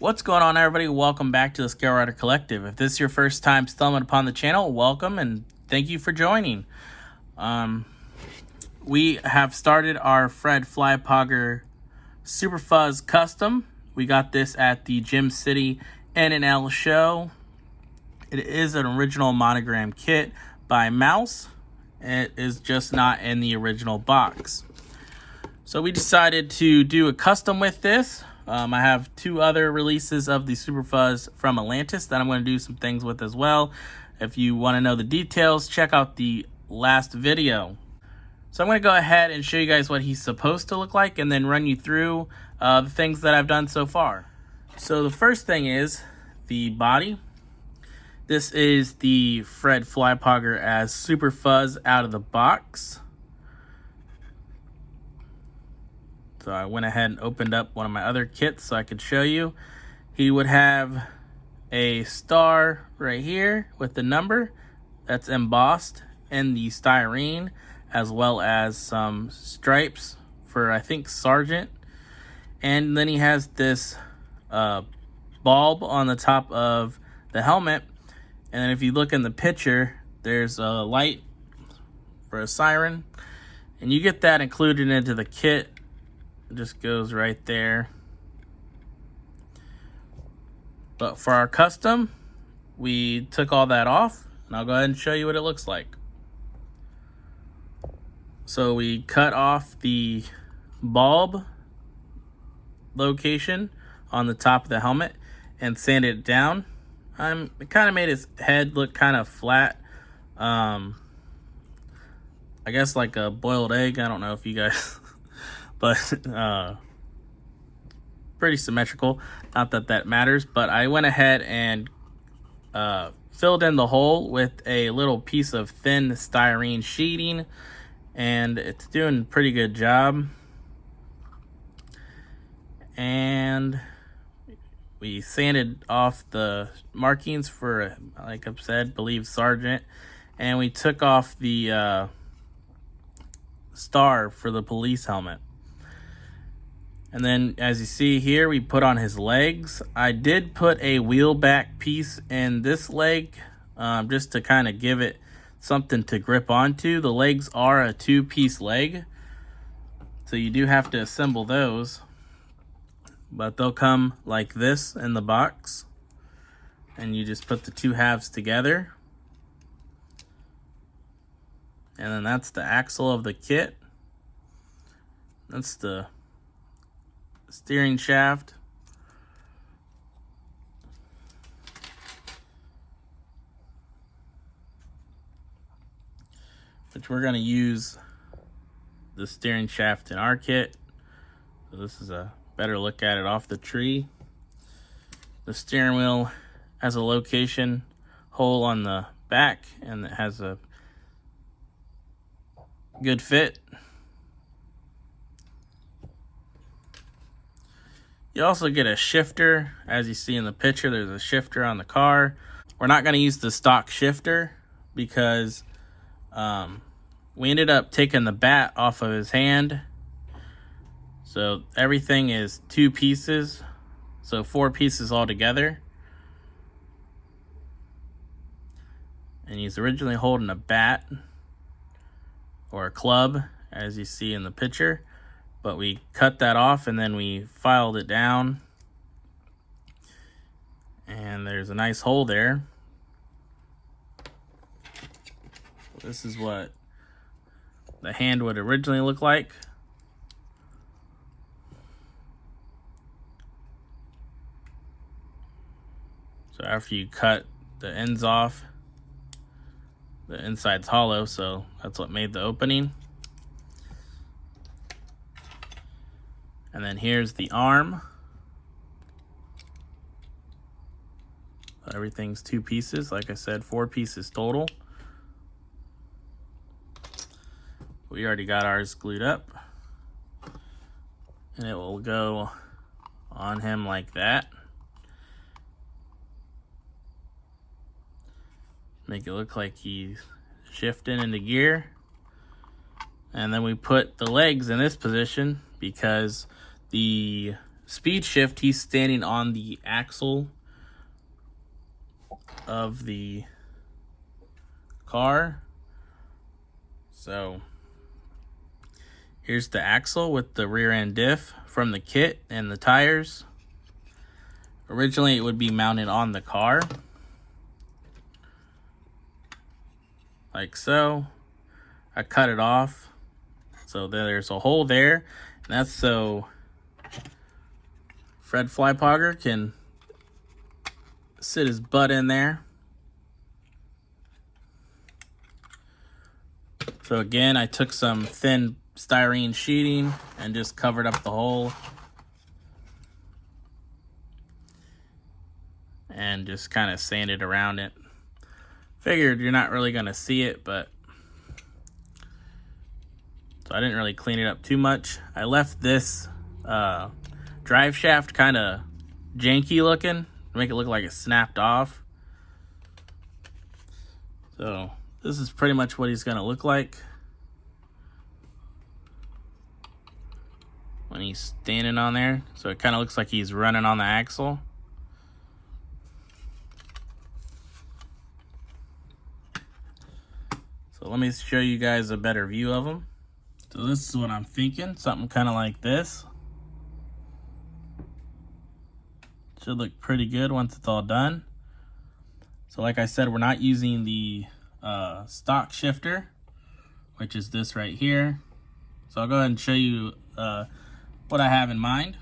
What's going on, everybody? Welcome back to the Scale Rider Collective. If this is your first time stumbling upon the channel, welcome and thank you for joining. We have started our Flypogger Super Fuzz custom. We got this at the Gym City N&L show. It is an original monogram kit by Mouse. It is just not in the original box. So we decided to do a custom with this. I have two other releases of the Super Fuzz from Atlantis that I'm going to do some things with as well. If you want to know the details, check out the last video. So I'm going to go ahead and show you guys what he's supposed to look like and then run you through the things that I've done so far. So the first thing is the body. This is the Flypogger as Super Fuzz out of the box. So I went ahead and opened up one of my other kits so I could show you. He would have a star right here with the number that's embossed in the styrene, as well as some stripes for, I think, Sergeant. And then he has this bulb on the top of the helmet. And then if you look in the picture, there's a light for a siren. And you get that included into the kit. It just goes right there. But for our custom, we took all that off, and I'll go ahead and show you what it looks like. So we cut off the bulb location on the top of the helmet and sanded it down. It kind of made his head look kind of flat. I guess like a boiled egg. I don't know if you guys... but pretty symmetrical. Not that that matters, but I went ahead and filled in the hole with a little piece of thin styrene sheeting, and it's doing a pretty good job. And we sanded off the markings for, like I've said, believe Sergeant, and we took off the star for the police helmet. And then, as you see here, we put on his legs. I did put a wheel back piece in this leg just to kind of give it something to grip onto. The legs are a two-piece leg, so you do have to assemble those. But they'll come like this in the box, and you just put the two halves together. And then that's the axle of the kit. That's the steering shaft. Which we're going to use the steering shaft in our kit. So this is a better look at it off the tree. The steering wheel has a location hole on the back, and it has a good fit. You also get a shifter. As you see in the picture, there's a shifter on the car. We're not going to use the stock shifter because we ended up taking the bat off of his hand. So everything is two pieces, so four pieces altogether. And he's originally holding a bat or a club, as you see in the picture. But we cut that off and then we filed it down. And there's a nice hole there. This is what the hand would originally look like. So after you cut the ends off, the inside's hollow, so that's what made the opening. And then here's the arm. Everything's two pieces. Like I said, four pieces total. We already got ours glued up. And it will go on him like that. Make it look like he's shifting into gear. And then we put the legs in this position because the speed shift, he's standing on the axle of the car. So here's the axle with the rear end diff from the kit and the tires. Originally it would be mounted on the car, like so. I cut it off, so there's a hole there, and that's so Fred Flypogger can sit his butt in there. So again, I took some thin styrene sheeting and just covered up the hole. And just kind of sanded around it. Figured you're not really going to see it, but so I didn't really clean it up too much. I left this drive shaft kind of janky looking to make it look like it snapped off. So this is pretty much what he's going to look like when he's standing on there. So it kind of looks like he's running on the axle. So let me show you guys a better view of them. So this is what I'm thinking, something kind of like this. Should look pretty good once it's all done. So like I said, we're not using the stock shifter, which is this right here. So I'll go ahead and show you what I have in mind.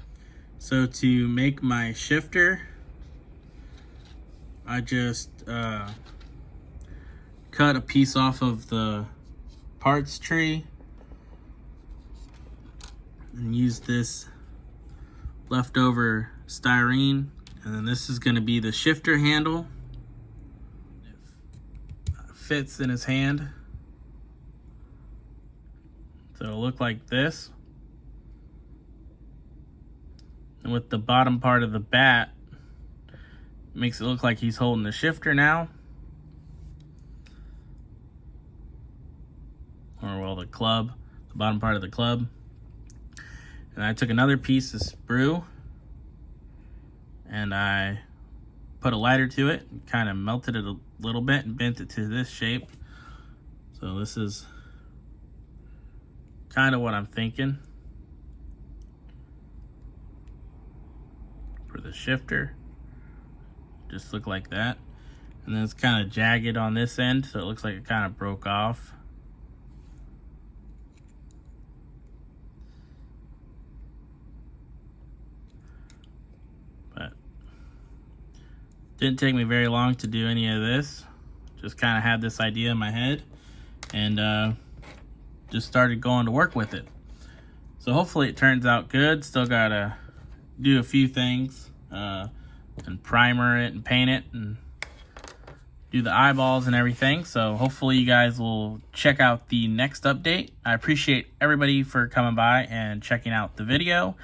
So to make my shifter, I just cut a piece off of the parts tree and use this leftover styrene, and then this is going to be the shifter handle. It fits in his hand, so it'll look like this. And with the bottom part of the bat, makes it look like he's holding the shifter now. Or well, the club, the bottom part of the club. And I took another piece of sprue and I put a lighter to it, kind of melted it a little bit and bent it to this shape. So this is kind of what I'm thinking for the shifter. Just look like that. And then it's kind of jagged on this end, so it looks like it kind of broke off. But didn't take me very long to do any of this. Just kind of had this idea in my head and just started going to work with it. So hopefully it turns out good. Still gotta do a few things and primer it and paint it and do the eyeballs and everything. So hopefully you guys will check out the next update. I appreciate everybody for coming by and checking out the video.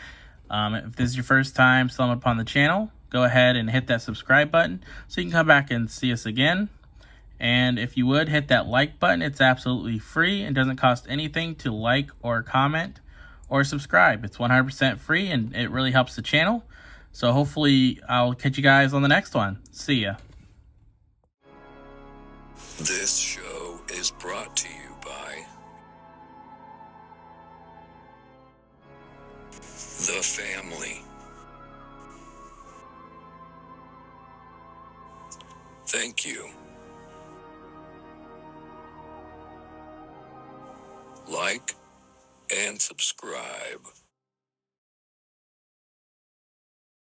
If this is your first time stumbling upon the channel, go ahead and hit that subscribe button so you can come back and see us again. And if you would, hit that like button. It's absolutely free and doesn't cost anything to like or comment or subscribe. It's 100% free and it really helps the channel. So hopefully I'll catch you guys on the next one. See ya. This show is brought to you by The Family. Thank you. Like and subscribe.